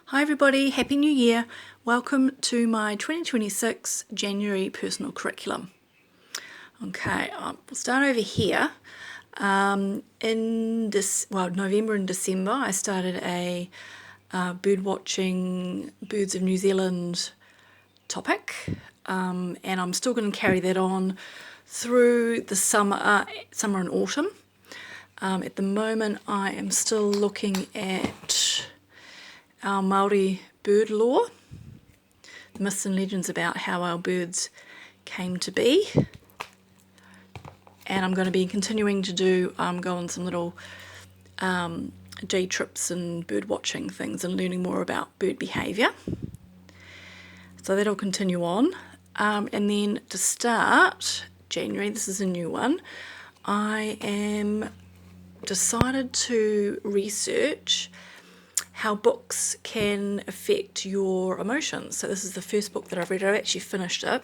Hi everybody, Happy New Year. Welcome to my 2026 January personal curriculum. Okay, we'll start over here. November and December I started a bird watching Birds of New Zealand topic, and I'm still going to carry that on through the summer and autumn. At the moment I am still looking at our Māori bird lore, the myths and legends about how our birds came to be. And I'm going to be continuing to go on some little day trips and bird watching things and learning more about bird behaviour. So that'll continue on. And then to start January, this is a new one, I am decided to research how books can affect your emotions. So this is the first book that I've read. I've actually finished it.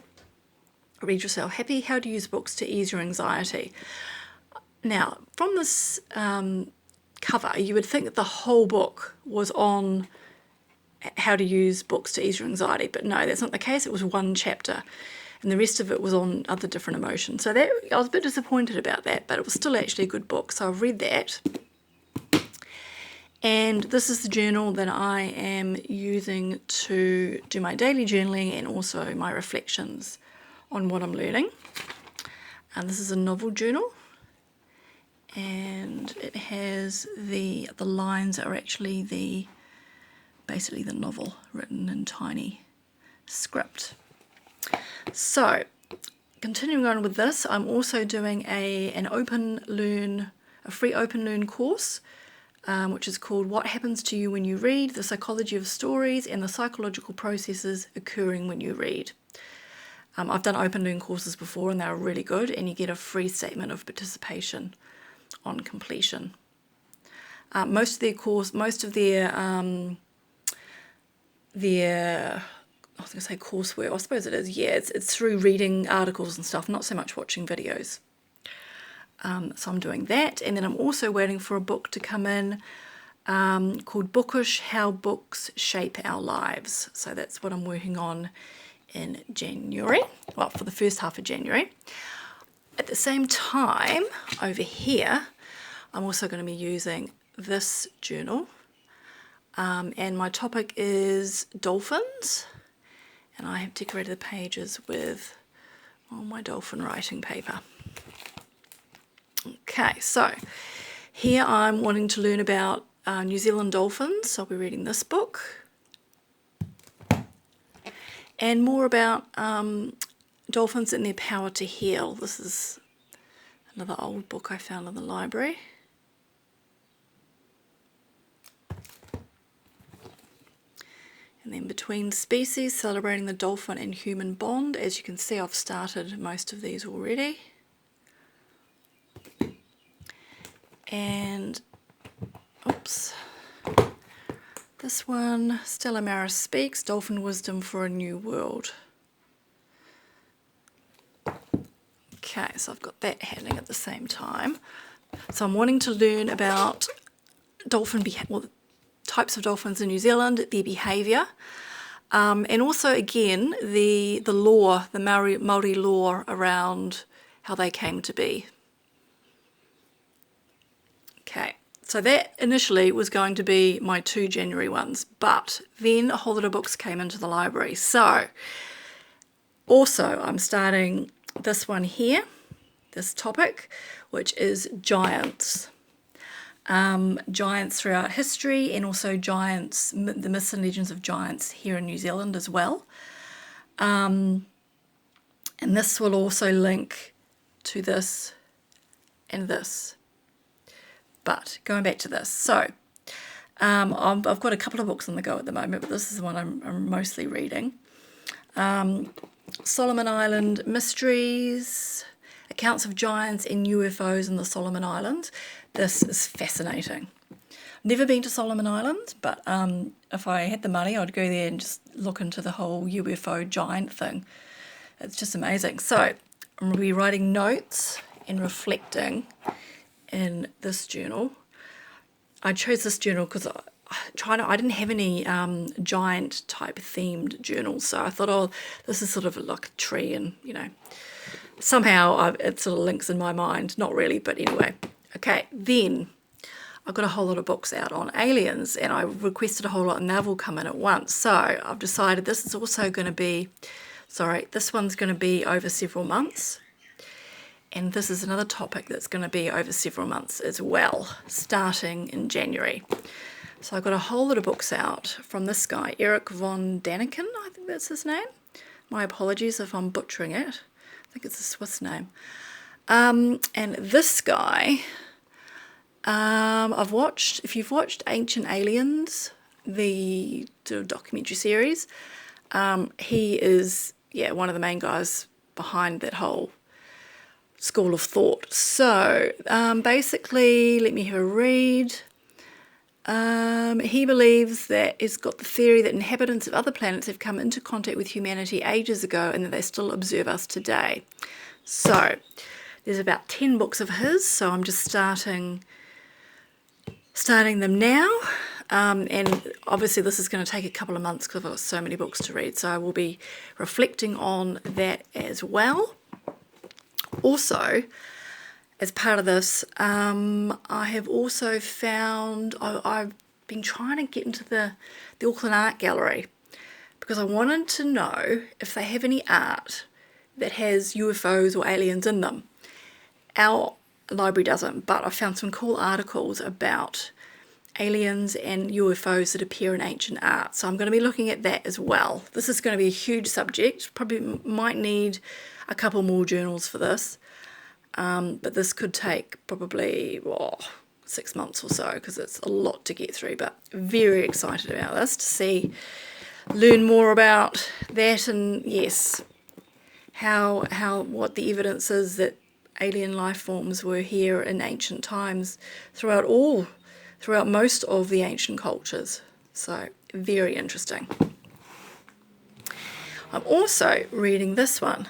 Read Yourself Happy, How to Use Books to Ease Your Anxiety. Now, from this cover, you would think that the whole book was on how to use books to ease your anxiety, but no, that's not the case. It was one chapter, and the rest of it was on other different emotions. So I was a bit disappointed about that, but it was still actually a good book, so I've read that. And this is the journal that I am using to do my daily journaling and also my reflections on what I'm learning. And this is a novel journal, and it has the lines are actually basically the novel written in tiny script. So continuing on with this, I'm also doing a free open learn course, which is called What Happens to You When You Read, The Psychology of Stories and the Psychological Processes Occurring When You Read. I've done open learn courses before and they're really good, and you get a free statement of participation on completion. Most of their coursework, I suppose it is, it's through reading articles and stuff, not so much watching videos. So I'm doing that, and then I'm also waiting for a book to come in called Bookish, How Books Shape Our Lives. So that's what I'm working on in January, well, for the first half of January. At the same time, over here, I'm also going to be using this journal, and my topic is dolphins, and I have decorated the pages with my dolphin writing paper. Okay, so here I'm wanting to learn about New Zealand dolphins, so I'll be reading this book. And more about dolphins and their power to heal. This is another old book I found in the library. And then Between Species, celebrating the dolphin and human bond. As you can see, I've started most of these already. And, this one, Stella Maris Speaks, Dolphin Wisdom for a New World. Okay, so I've got that happening at the same time. So I'm wanting to learn about types of dolphins in New Zealand, their behaviour, and also, again, the lore, the Māori lore around how they came to be. Okay, so that initially was going to be my 2 January ones, but then a whole lot of books came into the library. So also I'm starting this one here, this topic, which is giants. Giants throughout history, and also giants, the myths and legends of giants here in New Zealand as well. And this will also link to this and this. But going back to this, so I've got a couple of books on the go at the moment, but this is the one I'm mostly reading. Solomon Island Mysteries, Accounts of Giants and UFOs in the Solomon Islands. This is fascinating. Never been to Solomon Islands, but if I had the money, I'd go there and just look into the whole UFO giant thing. It's just amazing. So I'm going to be writing notes and reflecting in this journal. I chose this journal because I didn't have any giant type themed journals, so I thought, oh, this is sort of like a tree, and somehow it sort of links in my mind. Not really, but anyway. Okay, then I've got a whole lot of books out on aliens, and I requested a whole lot, and they've all come in at once. So I've decided this is also going to be, this one's going to be over several months. And this is another topic that's going to be over several months as well, starting in January. So I've got a whole lot of books out from this guy, Eric von Daniken, I think that's his name. My apologies if I'm butchering it. I think it's a Swiss name. And this guy, I've watched, if you've watched Ancient Aliens, the documentary series, he is, one of the main guys behind that whole school of thought. So basically, let me have a read. He believes that he's got the theory that inhabitants of other planets have come into contact with humanity ages ago and that they still observe us today. So there's about 10 books of his, so I'm just starting them now. And obviously this is going to take a couple of months because I've got so many books to read, so I will be reflecting on that as well. Also, as part of this, I have also found, I've been trying to get into the Auckland Art Gallery because I wanted to know if they have any art that has UFOs or aliens in them. Our library doesn't, but I found some cool articles about aliens and UFOs that appear in ancient art. So I'm going to be looking at that as well. This is going to be a huge subject. Probably might need a couple more journals for this. But this could take probably 6 months or so because it's a lot to get through. But very excited about this to learn more about that, and yes, what the evidence is that alien life forms were here in ancient times throughout most of the ancient cultures. So very interesting. I'm also reading this one.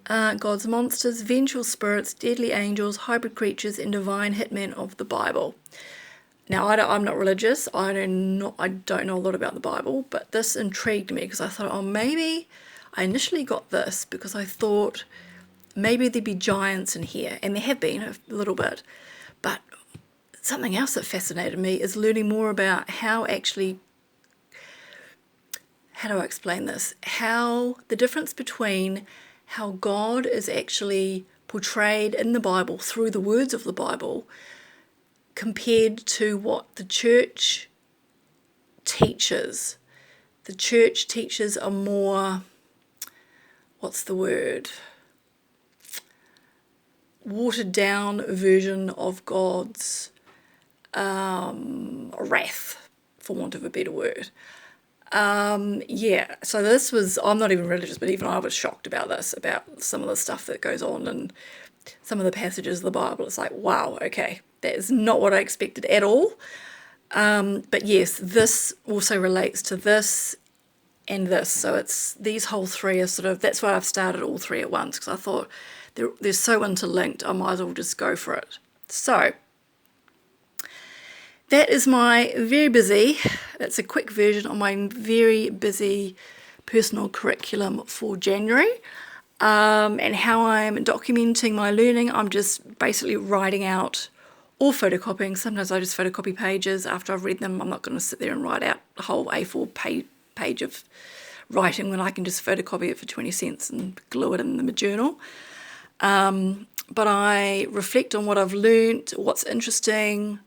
God's monsters, vengeful spirits, deadly angels, hybrid creatures, and divine hitmen of the Bible. Now, I'm not religious. I don't know a lot about the Bible, but this intrigued me because I thought, maybe I initially got this because I thought maybe there'd be giants in here, and there have been a little bit. But something else that fascinated me is learning more about how do I explain this? How the difference between how God is actually portrayed in the Bible through the words of the Bible compared to what the church teaches. The church teaches a more, watered down version of God's wrath, for want of a better word. So this was, I'm not even religious, but even I was shocked about this, about some of the stuff that goes on and some of the passages of the Bible. It's like, wow, okay, that is not what I expected at all. But yes, this also relates to this and this. So it's these whole three are sort of, that's why I've started all three at once, because I thought they're so interlinked, I might as well just go for it. So that is my it's a quick version of my very busy personal curriculum for January, and how I'm documenting my learning. I'm just basically writing out or photocopying. Sometimes I just photocopy pages after I've read them. I'm not going to sit there and write out a whole A4 page of writing when I can just photocopy it for 20 cents and glue it in the journal. But I reflect on what I've learnt, what's interesting,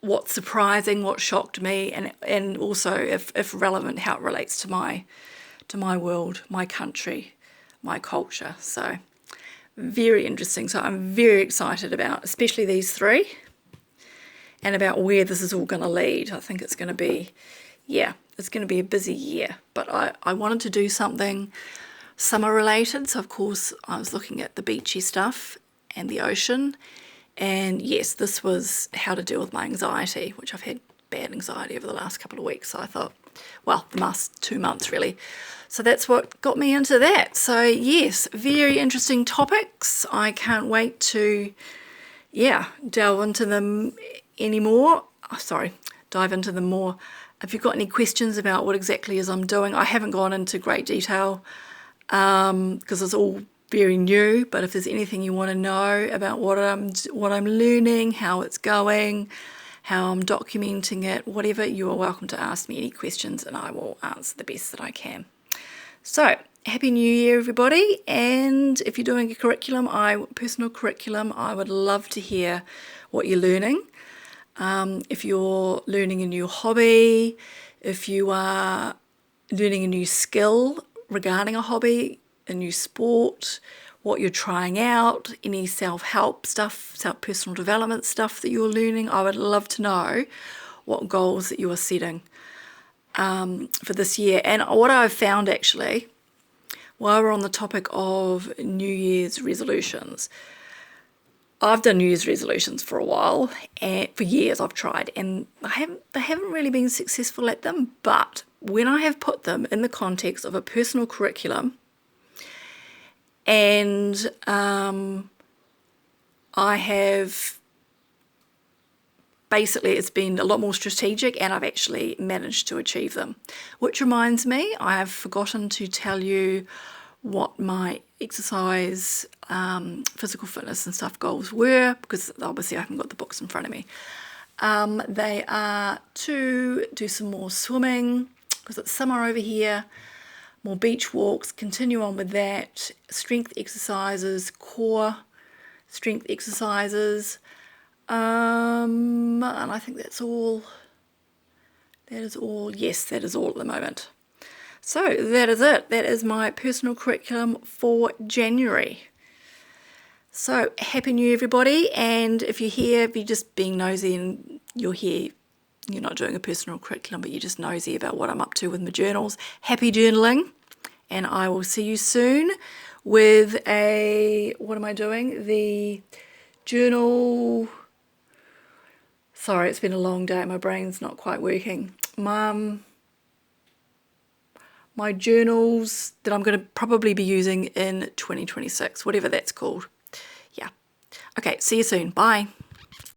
what's surprising, what shocked me, and also, if relevant, how it relates to my world, my country, my culture. So very interesting. So I'm very excited about especially these three and about where this is all going to lead. I think it's going to be, it's going to be a busy year. But I wanted to do something summer related. So of course I was looking at the beachy stuff and the ocean. And yes, this was how to deal with my anxiety, which I've had bad anxiety over the last couple of weeks. So I thought, the last 2 months really. So that's what got me into that. So yes, very interesting topics. I can't wait to, delve into them any more, dive into them more. If you've got any questions about what exactly is I'm doing, I haven't gone into great detail because it's all very new, but if there's anything you want to know about what I'm learning, how it's going, how I'm documenting it, whatever, you are welcome to ask me any questions and I will answer the best that I can. So, Happy New Year, everybody, and if you're doing a personal curriculum, I would love to hear what you're learning. If you're learning a new hobby, if you are learning a new skill regarding a hobby, a new sport, what you're trying out, any self-help stuff, personal development stuff that you're learning, I would love to know what goals that you are setting for this year. And what I've found actually, while we're on the topic of New Year's resolutions, I've done New Year's resolutions for a while, and for years I've tried, and they haven't really been successful at them. But when I have put them in the context of a personal curriculum, and I have basically, it's been a lot more strategic, and I've actually managed to achieve them. Which reminds me, I have forgotten to tell you what my exercise, physical fitness and stuff goals were, because obviously I haven't got the books in front of me. They are to do some more swimming, because it's summer over here, more beach walks, continue on with that, strength exercises, core strength exercises, and I think that's all. That is all. Yes, that is all at the moment. So that is it. That is my personal curriculum for January. So Happy New Year, everybody. And if you're here, if you're just being nosy and you're here, you're not doing a personal curriculum, but you're just nosy about what I'm up to with my journals, happy journaling. And I will see you soon with what am I doing? The journal. Sorry, it's been a long day. My brain's not quite working. My journals that I'm going to probably be using in 2026, whatever that's called. Yeah. Okay, see you soon. Bye.